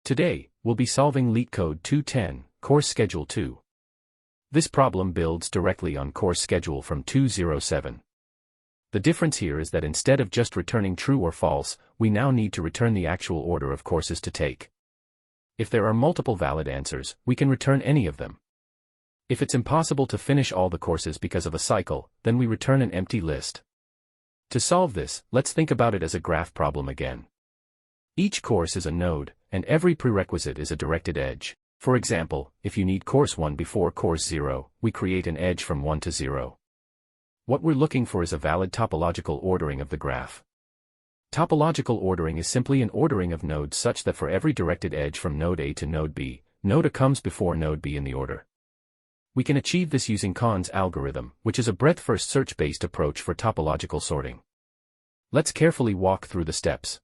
Today, we'll be solving LeetCode 210, Course Schedule 2. This problem builds directly on course schedule from 207. The difference here is that instead of just returning true or false, we now need to return the actual order of courses to take. If there are multiple valid answers, we can return any of them. If it's impossible to finish all the courses because of a cycle, then we return an empty list. To solve this, let's think about it as a graph problem again. Each course is a node, and every prerequisite is a directed edge. For example, if you need course 1 before course 0, we create an edge from 1 to 0. What we're looking for is a valid topological ordering of the graph. Topological ordering is simply an ordering of nodes such that for every directed edge from node A to node B, node A comes before node B in the order. We can achieve this using Kahn's algorithm, which is a breadth-first search-based approach for topological sorting. Let's carefully walk through the steps.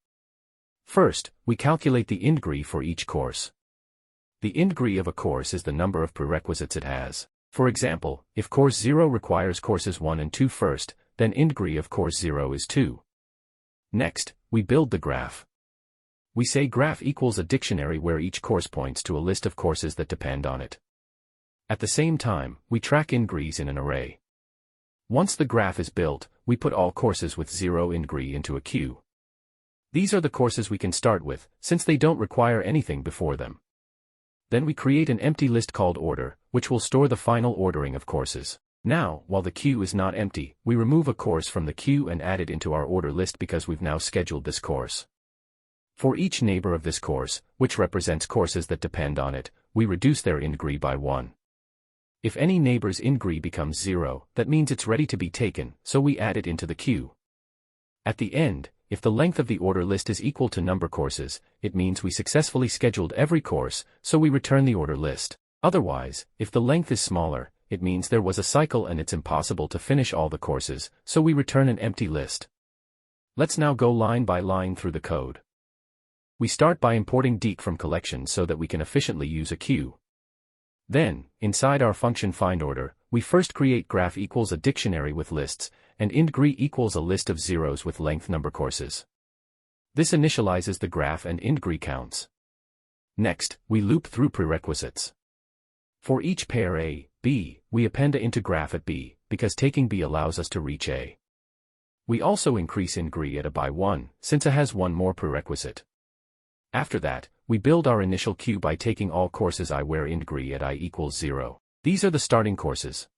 First, we calculate the int_gr for each course. The int_gr of a course is the number of prerequisites it has. For example, if course 0 requires courses 1 and 2 first, then int_gr of course 0 is 2. Next, we build the graph. We say graph equals a dictionary where each course points to a list of courses that depend on it. At the same time, we track int_grs in an array. Once the graph is built, we put all courses with 0 int_gr into a queue. These are the courses we can start with, since they don't require anything before them. Then we create an empty list called order, which will store the final ordering of courses. Now, while the queue is not empty, we remove a course from the queue and add it into our order list because we've now scheduled this course. For each neighbor of this course, which represents courses that depend on it, we reduce their int_gr by 1. If any neighbor's int_gr becomes 0, that means it's ready to be taken, so we add it into the queue. At the end, if the length of the order list is equal to number courses, it means we successfully scheduled every course, so we return the order list. Otherwise, if the length is smaller, it means there was a cycle and it's impossible to finish all the courses, so we return an empty list. Let's now go line by line through the code. We start by importing deque from collections so that we can efficiently use a queue. Then, inside our function findOrder, we first create graph equals a dictionary with lists, and int_gr equals a list of zeros with length number courses. This initializes the graph and int_gr counts. Next, we loop through prerequisites. For each pair A, B, we append a into graph at B, because taking B allows us to reach A. We also increase int_gr at A by 1, since A has one more prerequisite. After that, we build our initial queue by taking all courses I where int_gr at I equals 0. These are the starting courses.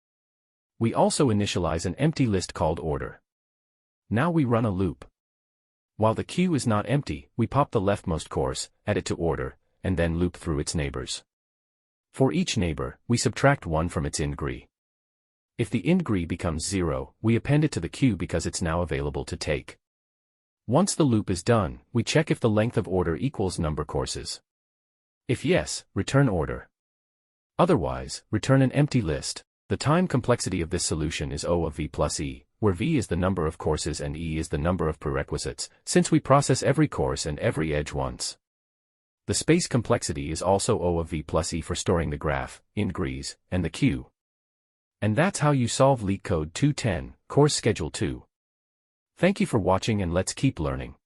We also initialize an empty list called order. Now we run a loop. While the queue is not empty, we pop the leftmost course, add it to order, and then loop through its neighbors. For each neighbor, we subtract 1 from its int_gr. If the int_gr becomes 0, we append it to the queue because it's now available to take. Once the loop is done, we check if the length of order equals number courses. If yes, return order. Otherwise, return an empty list. The time complexity of this solution is O of V plus E, where V is the number of courses and E is the number of prerequisites, since we process every course and every edge once. The space complexity is also O of V plus E for storing the graph, int_grs, and the queue. And that's how you solve LeetCode 210, Course Schedule 2. Thank you for watching and let's keep learning.